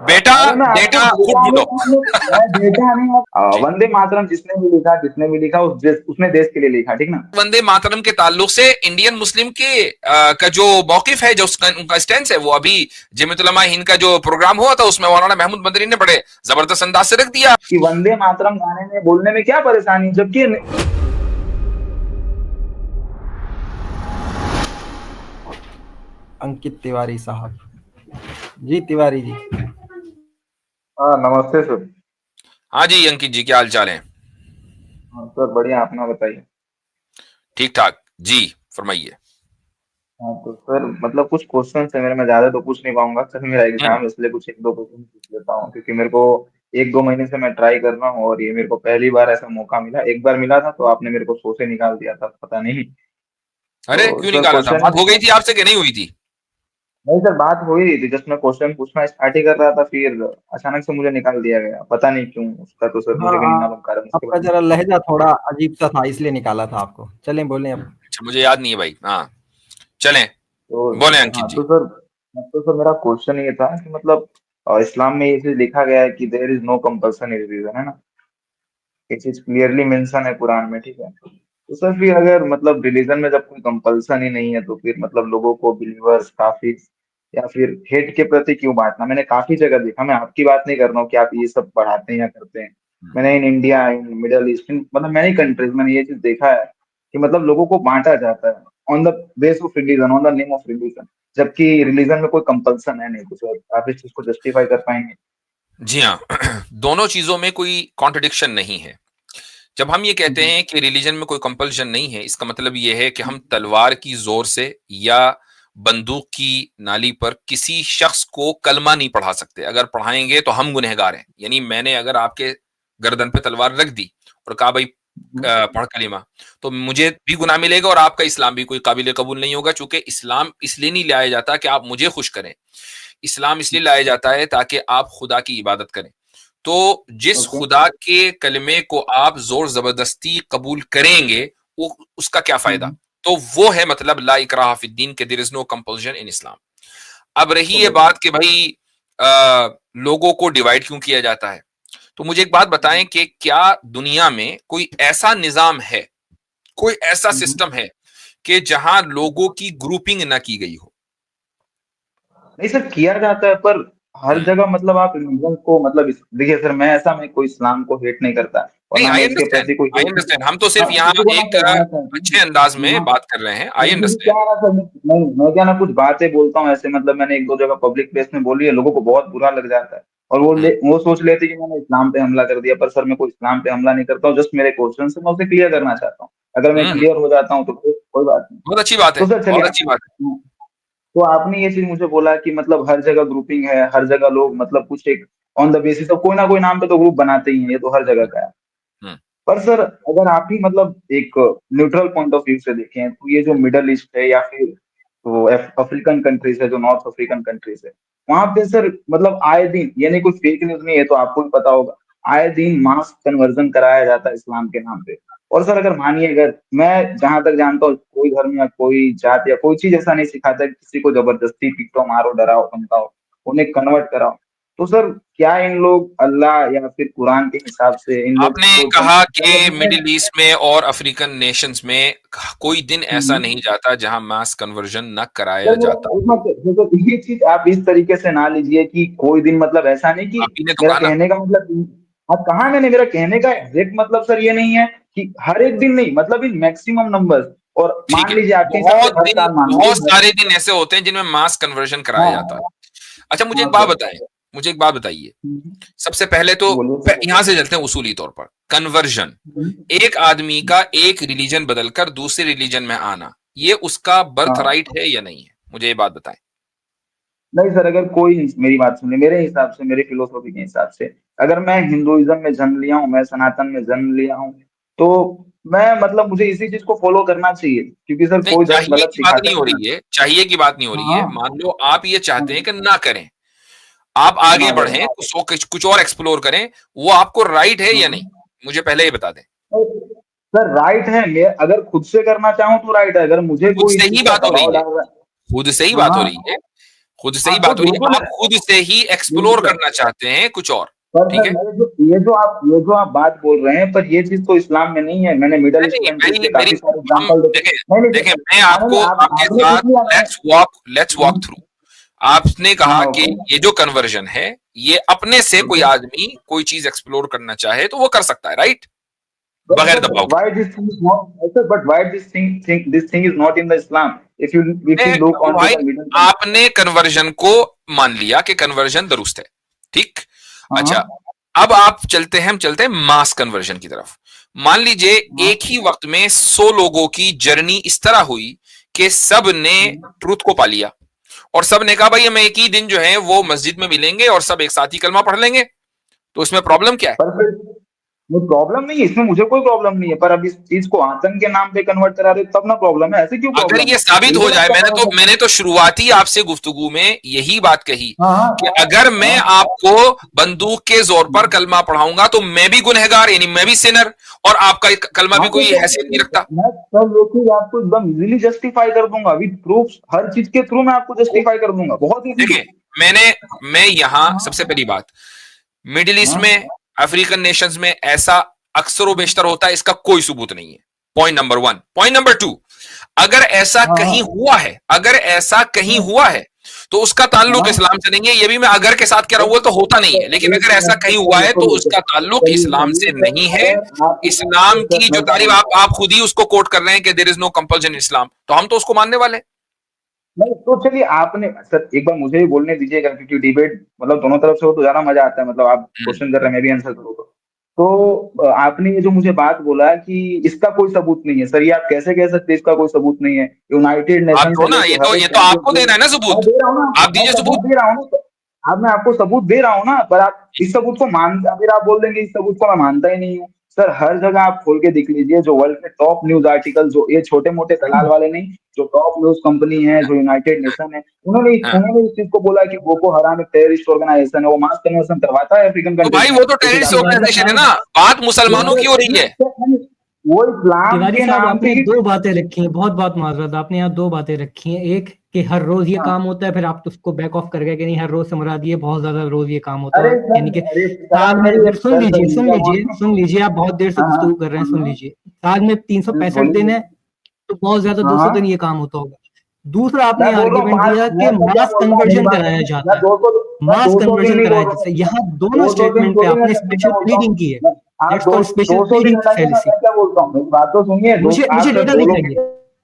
बेटा अरे मैं आपको डेटा खुद बेटा ढूंढो। मैं बेटा नहीं जी। वंदे मातरम जिसने भी लिखा उसने देश के लिए लिखा, ठीक ना। वंदे मातरम के ताल्लुक से इंडियन मुस्लिम के का जो मौकिफ है, जो उनका स्टैंड है, वो अभी जमीयत उलमा हिंद का जो प्रोग्राम हुआ था उसमें मौलाना महमूद मदनी ने बड़े जबरदस्त अंदाज से रख दिया कि वंदे मातरम गाने में बोलने में क्या परेशानी, जबकि अंकित तिवारी साहब। जी तिवारी जी। हाँ नमस्ते सर। हाँ जी अंकित जी, क्या हाल चाल है? हाँ सर बढ़िया, अपना बताइए। ठीक ठाक जी, फरमाइए। हाँ तो सर मतलब कुछ क्वेश्चन है मेरे में, ज्यादा तो पूछ नहीं पाऊंगा सर, मेरा एग्जाम है इसलिए कुछ एक दो क्वेश्चन पूछ लेता हूँ, क्योंकि मेरे को एक दो महीने से मैं ट्राई कर रहा हूँ और ये मेरे को पहली बार ऐसा मौका मिला। एक बार मिला था तो आपने मेरे को शो से निकाल दिया था, पता नहीं। अरे तो क्यों सर निकाला था? क्वेश्चन बात हो गई थी आपसे कि नहीं हुई थी? नहीं सर, बात हो ही रही थी, जस्ट मैं क्वेश्चन पूछना स्टार्ट ही कर रहा था, फिर अचानक से मुझे निकाल दिया गया, पता नहीं क्यों, उसका तो सर हाँ मुझे भी नहीं मालूम कारण उसके आपका बारे में। जरा लहजा थोड़ा अजीब सा था इसलिए निकाला था आपको। चलें बोलें अब। अच्छा, मुझे याद नहीं है भाई। हाँ चलें, तो बोले अंकित हाँ जी। तो सर मेरा क्वेश्चन ये था कि मतलब इस्लाम में ये चीज लिखा गया है कि there is no compulsion in religion, है ना। ये चीज क्लियरली मेंशन है कुरान में, ठीक है। तो सर फिर अगर मतलब रिलीजन में जब कोई कंपल्सन ही नहीं है तो फिर मतलब लोगों को बिलीवर्स काफिर या फिर हेट के प्रति क्यों बांटना। मैंने काफी जगह देखा, मैं आपकी बात नहीं कर रहा हूँ कि आप ये सब पढ़ाते हैं या करते हैं। मैंने in India, in middle east, मतलब मैनी कंट्रीज मैंने ये चीज देखा है कि मतलब लोगों को बांटा जाता है on the base of religion, on the name of religion, जबकि रिलीजन में कोई कंपल्सन है नहीं। तो सर आप इस चीज को जस्टिफाई कर पाएंगे? जी हाँ, दोनों चीजों में कोई कॉन्ट्रडिक्शन नहीं है। जब हम ये कहते हम्म, हैं कि रिलीजन में कोई कंपल्शन नहीं है, इसका मतलब ये है कि हम तलवार की जोर से या बंदूक की नाली पर किसी शख्स को कलमा नहीं पढ़ा सकते। अगर पढ़ाएंगे तो हम गुनहगार हैं। यानी मैंने अगर आपके गर्दन पे तलवार रख दी और कहा भाई हम्म, पढ़ कलीमा, तो मुझे भी गुनाह मिलेगा और आपका इस्लाम भी कोई काबिल कबूल नहीं होगा। चूंकि इस्लाम इसलिए नहीं लाया जाता कि आप मुझे खुश करें, इस्लाम इसलिए लाया जाता है ताकि आप खुदा की इबादत करें। तो जिस ओके। खुदा के कलमे को आप जोर जबरदस्ती कबूल करेंगे, वो उसका क्या फायदा? हम्म, तो वो है मतलब ला इकराहा फिद्दीन के, देयर इज नो कंपल्शन इन इस्लाम। अब रही ये ओके। बात कि भाई लोगों को डिवाइड क्यों किया जाता है, तो मुझे एक बात बताएं कि क्या दुनिया में कोई ऐसा निजाम है, कोई ऐसा हम्म। सिस्टम है कि जहां लोगों की ग्रुपिंग ना की गई हो? नहीं सर, किया जाता है पर हर हम्म। जगह मतलब आप रिलीजन को मतलब देखिए सर, मैं कोई इस्लाम को हेट नहीं करता और नहीं, ना आई मैं इसके अंडरस्टैंड, प्रति कोई आई हेट नहीं। अंडरस्टैंड। हम तो हाँ सिर्फ यहाँ किसी को ना एक कहना चाहती अच्छे अंदाज हूँ। में हाँ बात कर रहे हैं, आई क्योंकि अंडरस्टैंड। क्या है ना सर, नहीं मैं क्या ना कुछ बातें बोलता हूँ ऐसे, मतलब मैंने एक दो जगह पब्लिक प्लेस में बोली है, लोगों को बहुत बुरा लग जाता है और हम्म। वो सोच लेते हैं कि मैंने इस्लाम पे हमला कर दिया। पर सर मैं कोई इस्लाम पे हमला नहीं करता हूँ, जस्ट मेरे क्वेश्चन से मैं उसे क्लियर करना चाहता हूँ। अगर मैं हम्म। क्लियर हो जाता हूँ तो कोई बात नहीं। बहुत अच्छी बात है, तो सर चलिए बहुत अच्छी बात है। तो आपने ये चीज मुझे बोला कि मतलब हर जगह ग्रुपिंग है, हर जगह लोग मतलब कुछ एक ऑन द बेसिस ऑफ कोई ना कोई नाम पे तो ग्रुप बनाते ही हैं, ये तो हर जगह का है। हम्म। पर सर अगर आप ही मतलब एक न्यूट्रल पॉइंट ऑफ व्यू से देखें तो ये जो मिडल ईस्ट है या फिर तो अफ्रीकन कंट्रीज है, जो नॉर्थ अफ्रीकन कंट्रीज है, वहां पे सर मतलब आए दिन, ये नहीं कोई फेक न्यूज नहीं है, तो आपको भी पता होगा, आए दिन मास कन्वर्जन कराया जाता है इस्लाम के नाम पे। और सर अगर मानिए, अगर मैं जहां तक जानता हूँ, कोई धर्म या कोई जात या कोई चीज ऐसा नहीं सिखाता कि किसी को जबरदस्ती पीटो, मारो, डराओ, धमकाओ, उन्हें कन्वर्ट कराओ। तो सर क्या इन लोग अल्लाह या फिर कुरान के हिसाब से इन लोग आपने को कहा कि मतलब मिडिल ईस्ट में और अफ्रीकन नेशंस में कोई दिन ऐसा हम्म। नहीं जाता जहां मास कन्वर्जन न कराया सर मेरा जाता। देखो ये चीज आप इस तरीके से ना लीजिए कि कोई दिन मतलब ऐसा नहीं कि आप ही ने तो मेरा कहा ना। कहने का मतलब, हाँ कहा मैंने, मेरा कहने का एग्जैक्ट मतलब सर ये नहीं है कि हर एक दिन नहीं, मतलब इन मैक्सिमम नंबर्स। और ठीक मान है, लीजिए आपके हिसाब से हर साल मान बहुत लीजिए सारे दिन ऐसे होते हैं जिनमें मास कन्वर्जन कराया जाता है। हाँ अच्छा मुझे हाँ एक बात सर। बताएं, मुझे एक बात बताइए। हम्म, सबसे पहले तो बोलिए सर। यहां से चलते हैं उसूली तौर पर। कन्वर्जन, हम्म, एक आदमी का एक रिलीजन बदलकर दूसरे रिलीजन में आना, ये उसका बर्थ हाँ राइट है या नहीं है? मुझे ये बात बताएं। नहीं सर, अगर कोई मेरी बात सुने, मेरे हिसाब से, मेरी फिलोसॉफी के हिसाब से, अगर मैं हिंदुइज्म में जन्म लिया हूँ, मैं सनातन में जन्म लिया हूँ, तो मैं मतलब मुझे इसी चीज को फॉलो करना चाहिए, क्योंकि सर नहीं, कोई धर्म चाहिए गलत की बात सिखाता नहीं है हो ना। रही है, चाहिए की बात नहीं हो रही है। हाँ मान लो आप ये चाहते हैं हाँ, कि ना करें, आप आगे ना करें। बढ़ें, कुछ और एक्सप्लोर करें, वो आपको राइट है या नहीं? हाँ मुझे पहले ये बता दें। सर राइट है, मैं अगर खुद से करना चाहूँ तो राइट है, अगर मुझे खुद कोई से इस ही चीज का बात हो रही दबाव है, डाल रहा है। खुद से ही हाँ बात हो हाँ रही है। खुद से ही बात हो रही है, आप खुद से ही एक्सप्लोर करना चाहते हैं कुछ और, पर ठीक है? ये जो आप बात बोल रहे हैं, पर ये चीज तो इस्लाम में नहीं है। मैंने मिडल ईस्ट कंट्रीज के काफी सारे एग्जांपल देखे। देखें मैं आपको आपके साथ लेट्स वॉक थ्रू। आपने कहा कि ये जो कन्वर्जन है, ये अपने से कोई आदमी कोई चीज एक्सप्लोर करना चाहे तो वो कर सकता है, राइट? बगैर दबाव के। Why this thing is not, but why this thing is not in the Islam? If you look on भाई, the middle, आपने कन्वर्जन को मान लिया कि कन्वर्जन दुरुस्त है, ठीक? अच्छा, अब आप चलते हैं, हम चलते हैं मास कन्वर्जन की तरफ। मान लीजिए एक ही वक्त में 100 लोगों की जर्नी इस तरह हुई कि सब ने ट्रूथ को पा लिया और सब ने कहा भाई हम एक ही दिन जो है वो मस्जिद में मिलेंगे और सब एक साथ ही कलमा पढ़ लेंगे, तो इसमें प्रॉब्लम क्या है? प्रॉब्लम नहीं है इसमें, मुझे कोई प्रॉब्लम नहीं है, पर अब इस चीज को आतंक के नाम पे कन्वर्ट करा रहे तब ना प्रॉब्लम है। ऐसे क्यों अगर ये साबित हो जाए, मैंने तो शुरुआती आपसे गुफ्तगू में यही बात कही कि अगर मैं आपको बंदूक के जोर पर कलमा पढ़ाऊंगा तो मैं भी गुनहगार, यानी मैं भी सिनर, और आपका कलमा भी कोई हैसियत नहीं रखता। मैं सब लोग आपको एकदम इजीली जस्टिफाई कर दूंगा विद प्रूफ, हर चीज के थ्रू मैं आपको जस्टिफाई कर दूंगा बहुत इजीली। देखिए मैं यहाँ सबसे पहली बात, मिडिल ईस्ट में, अफ्रीकन नेशंस में ऐसा अक्सर व बेशतर होता है, इसका कोई सबूत नहीं है। Point number 1। पॉइंट नंबर 2, अगर ऐसा कहीं हुआ है तो उसका ताल्लुक इस्लाम से नहीं है। ये भी मैं अगर के साथ कह रहा हूं, तो होता नहीं है, लेकिन अगर ऐसा कहीं हुआ है तो उसका ताल्लुक इस्लाम से नहीं है। इस्लाम की जो तारीफ आप खुद ही उसको कोट कर रहे हैं कि देयर इज नो कंपल्शन इन इस्लाम, तो हम तो उसको मानने वाले हैं। नहीं तो चलिए, आपने सर एक बार मुझे भी बोलने दीजिएगा, क्योंकि डिबेट मतलब दोनों तरफ से हो तो ज्यादा मजा आता है। मतलब आप क्वेश्चन कर रहे हैं, मैं भी आंसर करूंगा। तो आपने ये जो मुझे बात बोला कि इसका कोई सबूत नहीं है, सर ये आप कैसे कह सकते हैं इसका कोई सबूत नहीं है? यूनाइटेड नेशन ये तो आपको देना है ना सबूत, आप दीजिए सबूत। दे रहा हूँ ना, अब मैं आपको सबूत दे रहा हूँ ना, पर आप इस सबूत को फिर आप बोल देंगे इस सबूत को मैं मानता ही नहीं हूँ। सर हर जगह आप खोल के देख लीजिए, जो वर्ल्ड के टॉप न्यूज आर्टिकल, जो ये छोटे मोटे दलाल वाले नहीं, जो टॉप न्यूज कंपनी है, जो यूनाइटेड नेशन है, उन्होंने इस चीज को बोला कि बोको हराम एक टेररिस्ट ऑर्गेनाइजेशन है, वो मास कन्वर्सन करवाता है अफ्रीकन कंट्री। भाई वो तो टेररिस्ट ऑर्गेनाइजेशन है ना, बात मुसलमानों की हो रही है। वो इस्लाम के नाम आपने 2 बातें रखी हैं, बहुत माजरत, आपने यहाँ 2 बातें रखी हैं। एक कि हर रोज ये काम होता है, फिर आप उसको बैक ऑफ कर गए कि नहीं हर रोज से मुराद ये बहुत ज्यादा रोज ये काम होता है, यानी कि साल में, सुन लीजिए आप बहुत देर से गुफ्तगू कर रहे हैं, सुन लीजिए, साल में 365 दिन है तो बहुत ज्यादा 200 दिन ये काम होता होगा। दूसरा आपने आर्ग्यूमेंट दिया कि मास कन्वर्जन कराया जाता है, मास कन्वर्जन कराया जाता है। यहाँ दोनों स्टेटमेंट पे आपने स्पेशल प्लीडिंग की है। स्पेशल प्लीडिंग मुझे डेटा दिखाइए,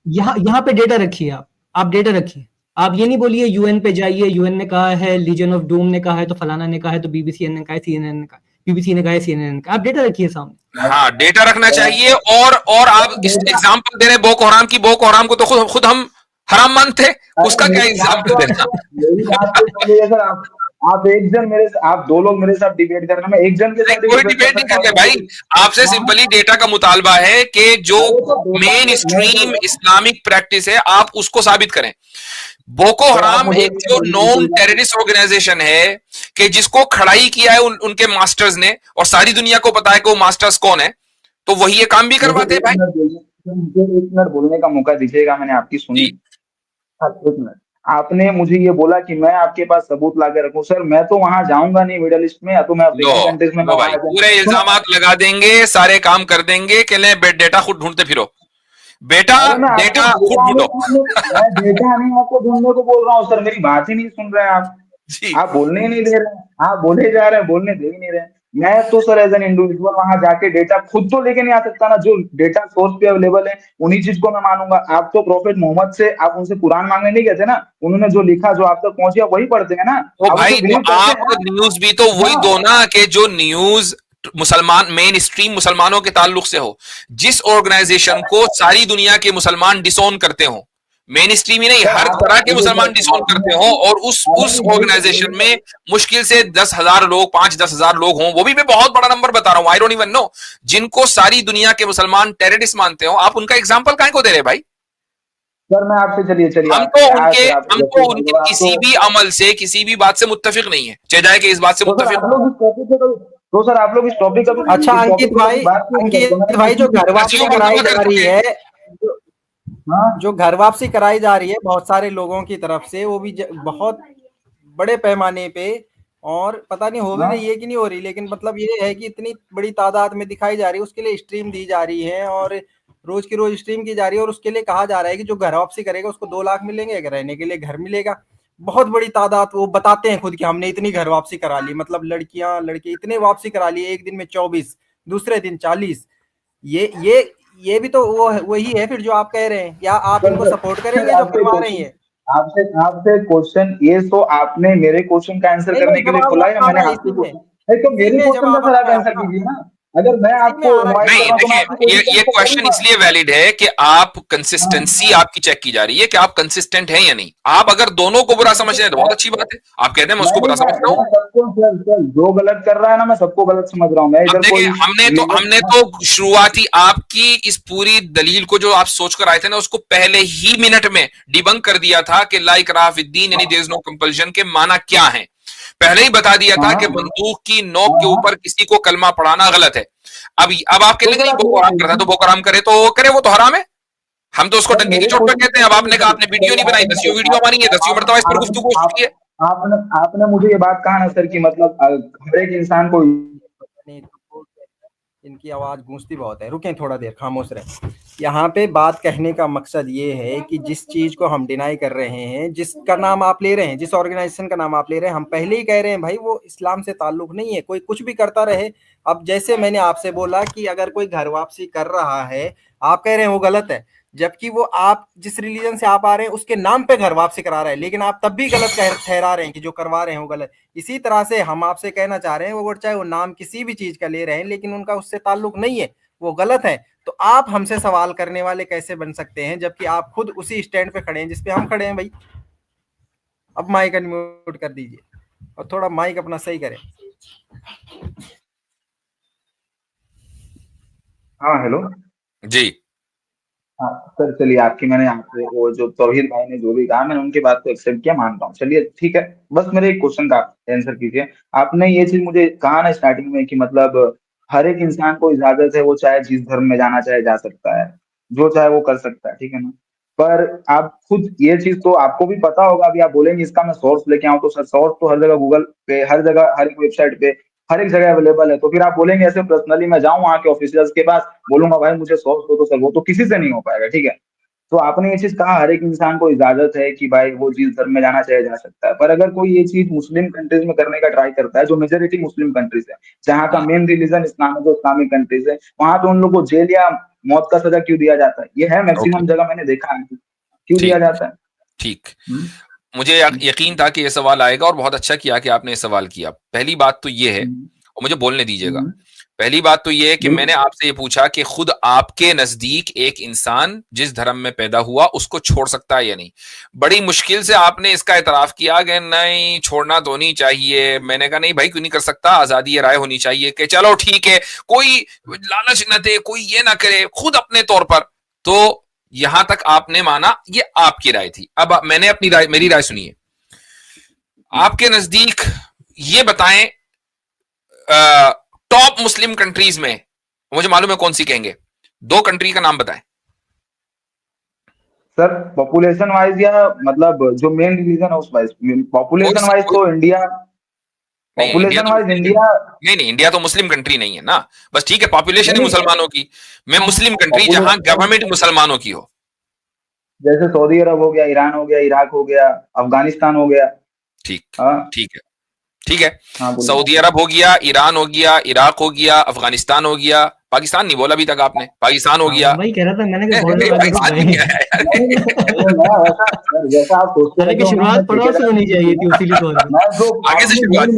यहाँ पे डेटा रखिए, आप डेटा रखिए। आप ये नहीं बोलिए यूएन पे जाइए, यूएन ने कहा है, लीजन ऑफ डूम ने कहा है, तो फलाना ने कहा है, तो बीबीसी ने कहा है, सीएनएन ने कहा, बीबीसी ने कहा है, सीएनएन ने कहा। आप डेटा रखिए सामने। हाँ, डेटा रखना चाहिए। और आप इस एग्जांपल दे रहे हैं बोको हराम की, बोको हराम को तो खुद हम हराम मानते हैं, उसका क्या एग्जांपल देना? आप एक जन आप 2 लोग मेरे साथ डिबेट कर रहे हैं, मैं एक जन के साथ कोई डिबेट नहीं करते भाई, आपसे सिंपली डेटा का मुतालबा है कि जो मेन स्ट्रीम इस्लामिक प्रैक्टिस है आप उसको साबित करें। बोको हराम एक जो नॉन टेररिस्ट ऑर्गेनाइजेशन है कि जिसको खड़ाई किया है उनके मास्टर्स ने, और सारी दुनिया को पता है कि वो मास्टर्स कौन है, तो वही ये काम भी करवाते हैं भाई। मुझे 1 मिनट बोलने का मौका दीजिएगा, मैंने आपकी सुनी। 1 मिनट, आपने मुझे ये बोला कि मैं आपके पास सबूत लाके रखूं। सर मैं तो वहां जाऊंगा नहीं मिडिल ईस्ट में, या तो मैं अफ्रीकन कंट्रीज में भाई पूरे इल्जामात लगा देंगे, सारे काम कर देंगे कि ले डेटा खुद ढूंढते फिरो। बेटा डेटा खुद ढूंढो। मैं डेटा नहीं आपको ढूंढने को बोल रहा हूँ सर, मेरी बात ही नहीं सुन रहे हैं आप बोलने ही नहीं दे रहे हैं, आप बोले जा रहे हैं, बोलने दे ही नहीं रहे हैं। मैं तो सर एज एन इंडिविजुअल वहां जाके डेटा खुद तो लेके नहीं आ सकता ना, जो डेटा सोर्स पे अवेलेबल है उन्हीं चीज को मैं मानूंगा। आप तो प्रॉफेट मोहम्मद से आप उनसे कुरान मांगने नहीं गए थे ना, उन्होंने जो लिखा, जो आप तक पहुंची, आप वही पढ़ते हैं ना। तो भाई तो आप न्यूज भी तो वही दो ना, कि जो न्यूज मुसलमान मेन स्ट्रीम मुसलमानों के ताल्लुक से हो, जिस ऑर्गेनाइजेशन को सारी दुनिया के मुसलमान डिसोन करते हो, मेन स्ट्रीम ही नहीं हर तरह के मुसलमान डिसोन करते हो, और उस ऑर्गेनाइजेशन में मुश्किल से 10,000 लोग, 5-10 हजार लोग हों, वो भी मैं बहुत बड़ा नंबर बता रहा हूं, आई डोंट इवन नो, जिनको सारी दुनिया के मुसलमान टेररिस्ट मानते हो, आप उनका एग्जाम्पल काहे को दे रहे भाई? सर मैं आपसे चलिए हम तो उनके किसी भी अमल से, किसी भी बात से मुत्तफिक नहीं है, चाहे जाए कि इस बात से मुत्तफिक। तो सर आप लोग इस टॉपिक का, अच्छा अंकित भाई जो घर वापसी कराई जा रही है, जो घर वापसी कराई जा रही है बहुत सारे लोगों की तरफ से, वो भी बहुत बड़े पैमाने पे, और पता नहीं हो भी रही है कि नहीं हो रही, लेकिन मतलब ये है कि इतनी बड़ी तादाद में दिखाई जा रही है, उसके लिए स्ट्रीम दी जा रही है और रोज की रोज स्ट्रीम की जा रही है, और उसके लिए कहा जा रहा है कि जो घर वापसी करेगा उसको 2 लाख मिलेंगे, अगर रहने के लिए घर मिलेगा। बहुत बड़ी तादाद, वो बताते हैं खुद कि हमने इतनी घर वापसी करा ली, मतलब लड़कियां लड़के इतने वापसी करा लिए, एक दिन में 24, दूसरे दिन 40। ये भी तो वो वही है फिर जो आप कह रहे हैं, या आप इनको सपोर्ट करेंगे जो करवा रही है? आपसे आपसे क्वेश्चन ये, तो आपने मेरे क्वेश्चन का आंसर करने के लिए बोला या मैंने आपके क्वेश्चन? नहीं, तो मेरे क्वेश्चन का सर आप आंसर कीजिए ना। अगर मैं आपको इनवाइट कर नहीं रहा हूं तो मैं आपको देखिए, ये क्वेश्चन इसलिए वैलिड है कि आप कंसिस्टेंसी आपकी चेक की जा रही है कि आप कंसिस्टेंट हैं या नहीं। आप अगर दोनों को बुरा समझ रहे हैं तो बहुत अच्छी बात है, आप कहते हैं मैं उसको बुरा समझ रहा हूँ। सबको जो गलत कर रहा है ना, मैं सबको गलत समझ रहा हूँ। मैं इधर कोई हमने तो शुरुआती आपकी इस पूरी दलील को जो आप सोचकर आए थे ना, उसको पहले ही मिनट में डिबंक कर दिया था कि ला इकराह फिद्दीन यानी देयर इज नो कंपल्शन के माना क्या है। पहले ही बता दिया था कि बंदूक की नोक के ऊपर किसी को कलमा पढ़ाना गलत है। अब आप कहते नहीं वो हराम करता है तो वो हराम करे तो करे, वो तो हराम है, हम तो उसको डंके की चोट पर कहते हैं। अब आपने कहा आपने वीडियो नहीं बनाई, 10 वीडियो हमारी है, 10 मरतबा इस पर गुफ्तगू हो चुकी है। आपने मुझे ये बात कहा ना सर कि मतलब हर एक इंसान को, इनकी आवाज गूंजती बहुत है, रुकें थोड़ा देर, खामोश रहे। यहाँ पे बात कहने का मकसद ये है कि जिस चीज को हम डिनाई कर रहे हैं, जिसका नाम आप ले रहे हैं, जिस ऑर्गेनाइजेशन का नाम आप ले रहे हैं, हम पहले ही कह रहे हैं भाई वो इस्लाम से ताल्लुक नहीं है, कोई कुछ भी करता रहे। अब जैसे मैंने आपसे बोला कि अगर कोई घर वापसी कर रहा है, आप कह रहे हैं वो गलत है, जबकि वो आप जिस रिलीजन से आप आ रहे हैं उसके नाम पे घर वापसी करा रहे हैं, लेकिन आप तब भी गलत ठहरा रहे हैं कि जो करवा रहे हैं वो गलत। इसी तरह से हम आपसे कहना चाह रहे हैं, वो चाहे वो नाम किसी भी चीज का ले रहे हैं लेकिन उनका उससे ताल्लुक नहीं है, वो गलत है। तो आप हमसे सवाल करने वाले कैसे बन सकते हैं जबकि आप खुद उसी स्टैंड पे खड़े हैं जिसपे हम खड़े हैं भाई? अब माइक अनम्यूट कर दीजिए और थोड़ा माइक अपना सही करें। हाँ हेलो जी हाँ सर, चलिए आपकी, मैंने आपसे वो जो तौहीद भाई ने जो भी कहा, मैंने उनकी बात को एक्सेप्ट किया, मानता हूँ, चलिए ठीक है। बस मेरे एक क्वेश्चन का आंसर कीजिए। आपने ये चीज मुझे कहा ना स्टार्टिंग में कि मतलब हर एक इंसान को इजाजत है, वो चाहे जिस धर्म में जाना चाहे जा सकता है, जो चाहे वो कर सकता है, ठीक है ना। पर आप खुद ये चीज तो आपको भी पता होगा, अभी आप बोलेंगे इसका मैं सोर्स लेके आऊँ, तो सर सोर्स तो हर जगह गूगल पे, हर जगह, हर एक वेबसाइट पे, हर एक जगह अवेलेबल है। तो फिर आप बोलेंगे ऐसे पर्सनली मैं जाऊं वहां के ऑफिसर्स के पास, बोलूंगा भाई मुझे सोर्स दो, तो सर वो तो किसी से नहीं हो पाएगा, ठीक है। तो आपने ये चीज कहा हर एक इंसान को इजाजत है कि भाई वो जिस धर्म में जाना चाहे जा सकता है, पर अगर कोई ये चीज मुस्लिम कंट्रीज में करने का ट्राई करता है, जो मेजोरिटी मुस्लिम कंट्रीज है, जहाँ का मेन रिलीजन इस्लाम है, जो इस्लामिक कंट्रीज है, वहां पे उन लोग को जेल या मौत का सजा क्यों दिया जाता है? ये है मैक्सिमम जगह मैंने देखा है, क्यों दिया जाता है? ठीक, मुझे यकीन था कि ये सवाल आएगा और बहुत अच्छा किया कि आपने ये सवाल किया। पहली बात तो ये है, और मुझे बोलने दीजिएगा, पहली बात तो ये है कि मैंने आपसे ये पूछा कि खुद आपके नजदीक एक इंसान जिस धर्म में पैदा हुआ उसको छोड़ सकता है या नहीं। बड़ी मुश्किल से आपने इसका एतराफ किया कि नहीं छोड़ना तो नहीं चाहिए। मैंने कहा नहीं भाई क्यों नहीं कर सकता, आजादी राय होनी चाहिए कि चलो ठीक है, कोई लालच न दे, कोई ये ना करे, खुद अपने तौर पर। तो यहां तक आपने माना, ये आपकी राय थी। अब मैंने अपनी राय, मेरी राय सुनिए। आपके नजदीक ये बताएं टॉप मुस्लिम कंट्रीज में, मुझे मालूम है कौन सी कहेंगे, 2 कंट्री का नाम बताएं सर। पॉपुलेशन वाइज या मतलब जो मेन रिलीजन है उस वाइज? पॉपुलेशन वाइज तो इंडिया, पॉपुलेशन वाइज इंडिया, नहीं इंडिया तो मुस्लिम कंट्री नहीं है ना। बस ठीक है, पॉपुलेशन ही मुसलमानों की, मैं मुस्लिम कंट्री जहां गवर्नमेंट मुसलमानों की हो, जैसे सऊदी अरब हो गया, ईरान हो गया, इराक हो गया, अफगानिस्तान हो गया। ठीक, हाँ ठीक है, ठीक है। हाँ, सऊदी अरब हो गया, ईरान हो गया, इराक हो गया, अफगानिस्तान हो गया, पाकिस्तान नहीं बोला अभी तक आपने, पाकिस्तान हो गया। वही कह रहा था मैंने कि जैसा आप सोचते हैं शुरुआत पड़ोस से होनी चाहिए थी उसी लिए आगे से शुरुआत।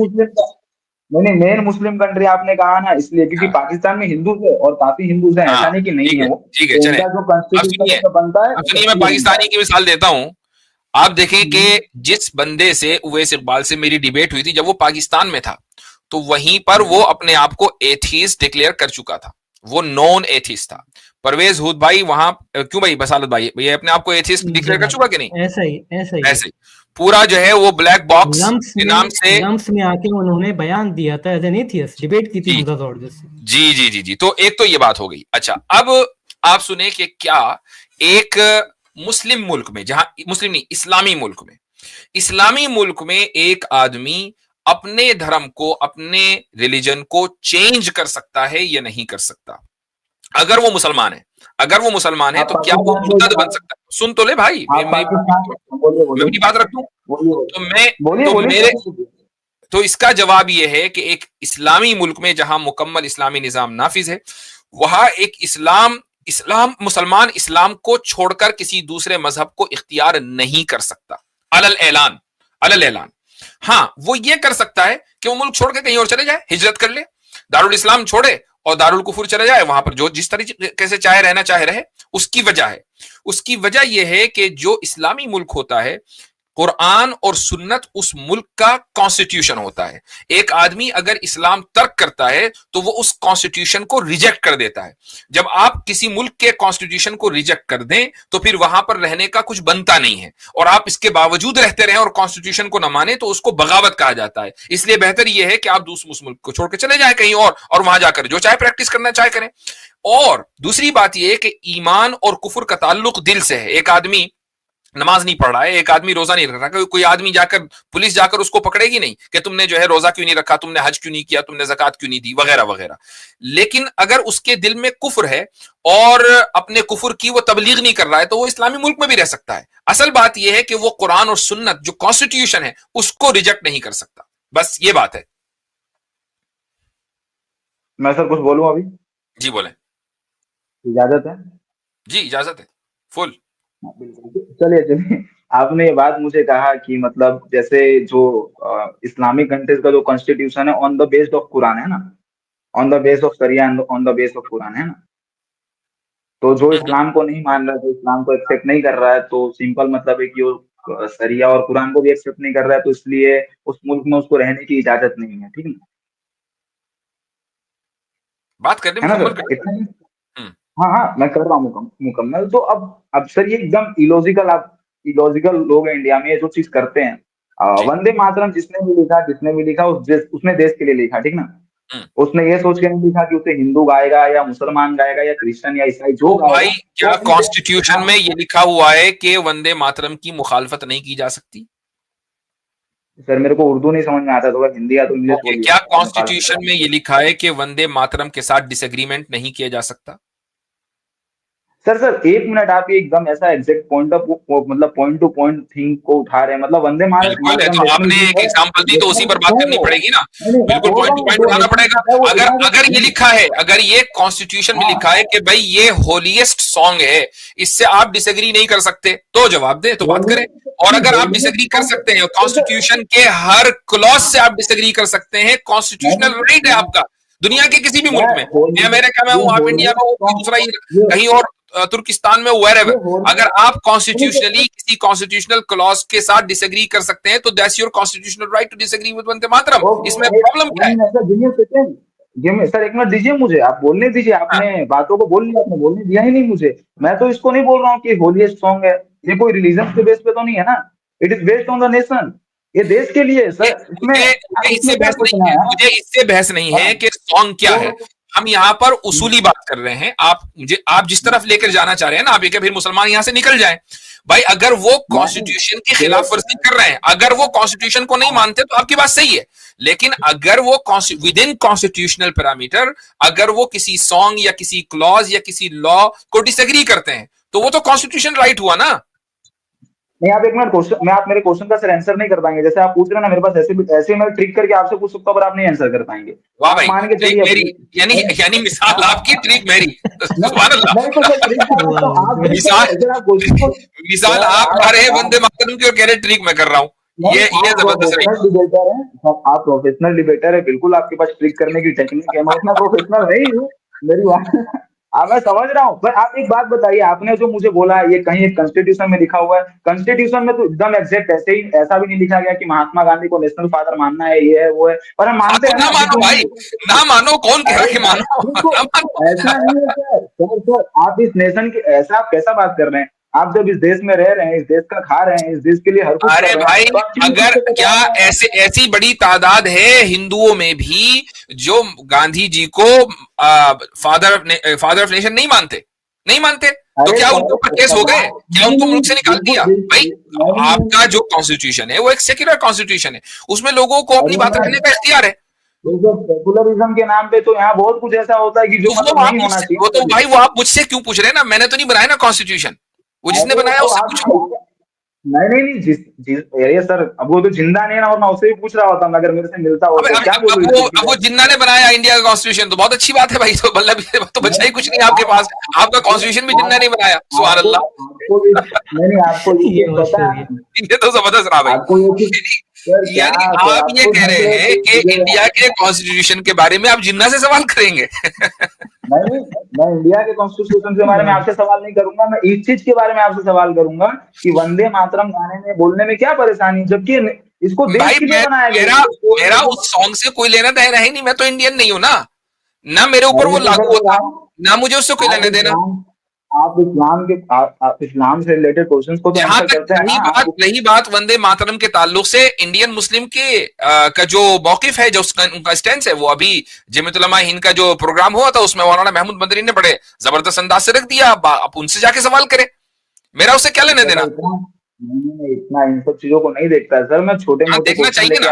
नहीं मेन मुस्लिम कंट्री आपने कहा ना, इसलिए क्योंकि पाकिस्तान में हिंदू है और काफी हिंदू हैं, ऐसा नहीं कि नहीं है वो। ठीक है, चलिए जो कॉन्स्टिट्यूशन बनता है, सुनिए, मैं पाकिस्तानी की मिसाल देता हूं। आप देखें कि जिस बंदे से उवैस इकबाल से मेरी डिबेट हुई थी जब वो पाकिस्तान में था, तो वहीं पर वो अपने आप को एथीस्ट डिक्लेयर कर चुका था, वो नॉन एथीस्ट था। परवेज हुद भाई वहां क्यों भाई, बसालत भाई ये अपने आप को एथीस्ट डिक्लेयर कर चुका कि नहीं? ऐसे ही पूरा जो है वो ब्लैक बॉक्स के नाम से लम्स में आके उन्होंने बयान दिया था, एज एन एथियस्ट डिबेट की थी मुद्दा तौर जैसे। जी जी जी जी, तो एक तो ये बात हो गई। अच्छा, अब आप सुने कि क्या एक मुस्लिम मुल्क में, जहां मुस्लिम नहीं इस्लामी मुल्क में, इस्लामी मुल्क में एक आदमी अपने धर्म को, अपने रिलीजन को चेंज कर सकता है या नहीं कर सकता? अगर वो मुसलमान है, तो क्या वो मुर्तद बन सकता है? सुन तो ले भाई, मैं अपनी बात रख दूं तो इसका जवाब यह है कि एक इस्लामी मुल्क में जहां मुकम्मल इस्लामी निजाम नाफिज है, वहां एक मुसलमान इस्लाम को छोड़कर किसी दूसरे मजहब को इख्तियार नहीं कर सकता, अलल ऐलान। हाँ, वो ये कर सकता है कि वो मुल्क छोड़ के कहीं और चले जाए, हिजरत कर ले, दारुल इस्लाम छोड़े और दारुल कुफर चले जाए, वहां पर जो जिस तरीके से चाहे रहना चाहे रहे। उसकी वजह यह है कि जो इस्लामी मुल्क होता है, कुरान और सुन्नत उस मुल्क का कॉन्स्टिट्यूशन होता है। एक आदमी अगर इस्लाम तर्क करता है तो वो उस कॉन्स्टिट्यूशन को रिजेक्ट कर देता है। जब आप किसी मुल्क के कॉन्स्टिट्यूशन को रिजेक्ट कर दें तो फिर वहां पर रहने का कुछ बनता नहीं है, और आप इसके बावजूद रहते रहें और कॉन्स्टिट्यूशन को न माने तो उसको बगावत कहा जाता है। इसलिए बेहतर यह है कि आप दूसरे मुल्क को छोड़ के चले जाए कहीं और वहां जाकर जो चाहे प्रैक्टिस करना चाहे करें। और दूसरी बात यह है कि ईमान और कुफर का ताल्लुक दिल से है। एक आदमी नमाज नहीं पढ़ रहा है, एक आदमी रोजा नहीं रख रहा, कोई आदमी जाकर पुलिस जाकर उसको पकड़ेगी नहीं कि तुमने जो है रोजा क्यों नहीं रखा, तुमने हज क्यों नहीं किया, तुमने ज़कात क्यों नहीं दी, वगैरह वगैरह। लेकिन अगर उसके दिल में कुफर है और अपने कुफर की वो तबलीग नहीं कर रहा है तो वो इस्लामी मुल्क में भी रह सकता है। असल बात यह है कि वो कुरान और सुन्नत जो कॉन्स्टिट्यूशन है उसको रिजेक्ट नहीं कर सकता। बस ये बात है। मैं सर कुछ बोलूं अभी? जी बोले। इजाजत है? जी इजाजत है, फुल। चलिए आपने ये बात मुझे कहा कि मतलब जैसे जो इस्लामिक कंट्रीज का जो कॉन्स्टिट्यूशन है on the based of Quran है ना, on the base of sharia and on the base of Quran है ना, तो जो इस्लाम को नहीं मान रहा है, जो इस्लाम को एक्सेप्ट नहीं कर रहा है, तो सिंपल मतलब है कि वो शरिया और कुरान को भी एक्सेप्ट नहीं कर रहा है, तो इसलिए उस मुल्क में उसको रहने की इजाजत नहीं है। ठीक है, बात करने है ना मुकम्मल सर? इतना हाँ, मैं कर रहा हूँ मुकम्मल। तो अब सर ये एकदम इलॉजिकल लोग हैं इंडिया में, ये जो चीज करते हैं। वंदे मातरम जिसने भी लिखा उसने देश के लिए लिखा, ठीक ना? उसने ये सोच के नहीं लिखा कि उसे हिंदू गाएगा या मुसलमान गाएगा या क्रिश्चियन या ईसाई जो गाएगा। भाई क्या कॉन्स्टिट्यूशन में ये लिखा हुआ है कि वंदे मातरम की मुखालफत नहीं की जा सकती? सर मेरे को उर्दू नहीं समझ में आता, थोड़ा हिंदी या तो इंग्लिश बोलिए। क्या कॉन्स्टिट्यूशन में ये लिखा है कि वंदे मातरम के साथ डिसएग्रीमेंट नहीं किया जा सकता? सर 1 मिनट, आप ये एकदम ऐसा exact point two point thing को उठा रहे हैं। मतलब वंदे मातरम तो आपने एक एग्जांपल दी तो उसी पर बात करनी पड़ेगी ना, बिल्कुल पॉइंट टू पॉइंट उठाना पड़ेगा। अगर ये लिखा है, अगर ये कॉन्स्टिट्यूशन में लिखा है कि भाई ये होलीएस्ट सॉन्ग है, इससे आप डिसएग्री नहीं कर सकते, तो जवाब दे, तो बात करें। और अगर आप डिसएग्री कर सकते हैं, कॉन्स्टिट्यूशन के हर क्लॉज से आप डिसएग्री कर सकते हैं, कॉन्स्टिट्यूशनल राइट है आपका, दुनिया के किसी भी मुल्क में, अमेरिका में हूं, आप इंडिया में हो, दूसरा कहीं और तुर्किस्तान में, वेयरएवर, अगर आप कॉन्स्टिट्यूशनली किसी कॉन्स्टिट्यूशनल क्लॉज के साथ डिसएग्री कर सकते हैं तो that's your constitutional right to disagree with Vande Mataram. इसमें प्रॉब्लम क्या है? सर 1 मिनट दीजिए मुझे, आप बोलने दीजिए। आपने बातों को बोल लिया, आपने बोलने दिया ही नहीं मुझे। मैं तो इसको नहीं बोल रहा हूँ कि होलीएस्ट सॉन्ग है, ये कोई रिलीजन के बेस पे तो नहीं है ना, it is based on the nation, ये देश के लिए। सर इससे बहस नहीं है कि सॉन्ग क्या है, हम यहाँ पर उसूली बात कर रहे हैं। आप जिस तरफ लेकर जाना चाह रहे हैं ना, आप ये फिर मुसलमान यहां से निकल जाए। भाई अगर वो कॉन्स्टिट्यूशन की खिलाफ वर्जी कर रहे हैं, अगर वो कॉन्स्टिट्यूशन को नहीं मानते तो आपकी बात सही है, लेकिन अगर वो विद इन कॉन्स्टिट्यूशनल पैरामीटर अगर वो किसी सॉन्ग या किसी क्लॉज या किसी लॉ को डिसएग्री करते हैं तो वो तो कॉन्स्टिट्यूशन राइट हुआ ना। नहीं, आप 1 मिनट, आप मेरे क्वेश्चन का सर आंसर नहीं कर पाएंगे। जैसे आप पूछ रहे हैं ना, मेरे पास ऐसे मैं ट्रिक करके आपसे पूछ सकता हूँ, पर आप नहीं आंसर कर पाएंगे। वाह भाई, मान के चलिए मेरी यानी मिसाल आपकी, ट्रिक मेरी। मिसाल आप आ रहे हैं वंदे मातरम की और कह रहे ट्रिक मैं कर रहा हूँ, ये जबरदस्त डिबेटर है, आप प्रोफेशनल डिबेटर है, बिल्कुल आपके पास ट्रिक करने की टेक्निक है। मैं इतना प्रोफेशनल नहीं हूँ, मेरी बात मैं समझ रहा हूँ, पर आप एक बात बताइए, आपने जो मुझे बोला ये कहीं एक कॉन्स्टिट्यूशन में लिखा हुआ है? कॉन्स्टिट्यूशन में तो एकदम एग्जैक्ट ऐसा भी नहीं लिखा गया कि महात्मा गांधी को नेशनल फादर मानना है, ये है वो है, और हम मानते हैं ना। मानो भाई, ना मानो, कौन कह रहा है कि मानो? ऐसा नहीं है सर, आप इस नेशन की ऐसा आप कैसा बात कर रहे हैं? आप जब इस देश में रह रहे हैं, इस देश का खा रहे हैं, इस देश के लिए हर कुछ। अरे भाई, अगर क्या ऐसी बड़ी तादाद है हिंदुओं में भी जो गांधी जी को फादर ऑफ नेशन नहीं मानते? नहीं मानते तो क्या उनके ऊपर केस हो गए? क्या उनको मुल्क से निकाल दिया? भाई आपका जो कॉन्स्टिट्यूशन है वो एक सेक्युलर कॉन्स्टिट्यूशन है, उसमें लोगों को अपनी बात रखने का इख्तियार है। सेकुलरिज्म के नाम पे तो यहाँ बहुत कुछ ऐसा होता है कि जो मतलब नहीं होना चाहिए। वो तो भाई वो आप मुझसे क्यों पूछ रहे हैं ना, मैंने तो नहीं बनाया ना कॉन्स्टिट्यूशन, वो जिसने बनाया उससे पूछो। नहीं ये सर, अब वो तो जिंदा नहीं है ना, और मैं उससे भी पूछ रहा होता हूँ अगर मेरे से मिलता हो तो क्या बोलूं। अब वो जिन्ना ने बनाया इंडिया का कॉन्स्टिट्यूशन तो बहुत अच्छी बात है भाई, तो मतलब तो बचा ही कुछ नहीं आपके पास, आपका कॉन्स्टिट्यूशन भी जिन्ना नहीं बनाया, सुभान अल्लाह। नहीं आपको ये पता है, ये तो जबरदस्त रहा भाई। यानी आप ये कह रहे हैं कि इंडिया के कॉन्स्टिट्यूशन के बारे में आप जिन्ना से सवाल करेंगे? नहीं, मैं इंडिया के कॉन्स्टिट्यूशन के बारे में आपसे सवाल नहीं करूंगा, मैं इस चीज के बारे में आपसे सवाल करूंगा कि वंदे मातरम गाने में बोलने में क्या परेशानी, जबकि इसको देश के लिए बनाया गया। मेरा उस सॉन्ग से कोई लेना देना है ही नहीं, मैं तो इंडियन नहीं हूं ना मेरे ऊपर वो लागू होता, ना मुझे उससे कोई लेना देना। आप इस्लाम से रिलेटेड क्वेश्चंस को तो आंसर करते हैं ना। रही बात वंदे मातरम के ताल्लुक से, इंडियन मुस्लिम के का जो मौकिफ है, जो उनका स्टैंड है, वो अभी जमीयत उलमा हिंद का जो प्रोग्राम हुआ था उसमें मौलाना महमूद मदनी ने बड़े जबरदस्त अंदाज से रख दिया। आप उनसे जाके सवाल करें, मेरा उससे क्या लेने देना। इतना इन सब चीजों को नहीं देखता है सर, मैं छोटे मोटे देखना चाहिए ना।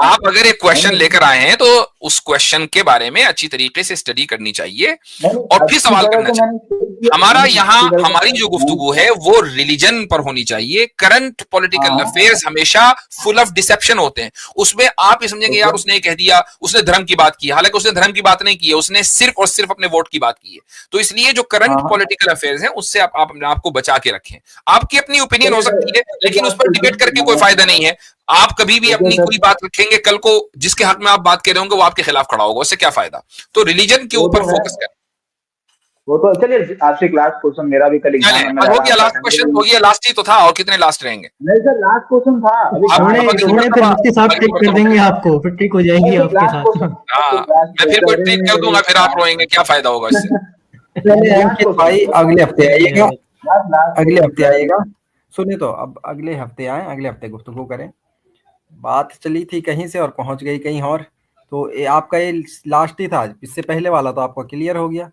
आप अगर एक क्वेश्चन लेकर आए हैं तो उस क्वेश्चन के बारे में अच्छी तरीके से स्टडी करनी चाहिए और फिर सवाल करना चाहिए। हमारा यहाँ हमारी जो गुफ्तगू है वो रिलीजन पर होनी चाहिए। करंट पॉलिटिकल अफेयर्स हमेशा फुल ऑफ डिसेप्शन होते हैं, उसमें आप ये समझेंगे यार उसने कह दिया, उसने धर्म की बात की, हालांकि उसने धर्म की बात नहीं की है, उसने सिर्फ और सिर्फ अपने वोट की बात की है। तो इसलिए जो करंट पॉलिटिकल अफेयर्स हैं उससे आप अपने आप को बचा के रखें। आपकी अपनी ओपिनियन हो सकती है लेकिन उस पर डिबेट करके कोई फायदा नहीं है। आप कभी भी अपनी कोई बात रखेंगे, कल को जिसके हक में आप बात कर रहे होंगे वो आपके खिलाफ खड़ा होगा, उससे क्या फायदा। तो रिलीजन के ऊपर फोकस करें। वो तो चलिए, आपसे लास्ट क्वेश्चन, मेरा भी कल एग्जाम में हो गया, लास्ट क्वेश्चन हो गया, लास्ट ही तो था, और कितने लास्ट रहेंगे? नहीं सर, लास्ट क्वेश्चन था फिर मुफ्ती साहब ट्रिक कर देंगे आपको, फिर ट्रिक हो जाएगी आपके साथ। मैं फिर कोई ट्रिक कर दूंगा, फिर आप रोएंगे, क्या फायदा होगा इससे। भाई अगले हफ्ते आइएगा, अगले हफ्ते आइएगा। सुनिए तो अब अगले हफ्ते आए, अगले हफ्ते गुफ्तगू करें। बात चली थी कहीं से और पहुंच गई कहीं और, तो आपका ये लास्ट ही था, इससे पहले वाला तो आपका क्लियर हो गया।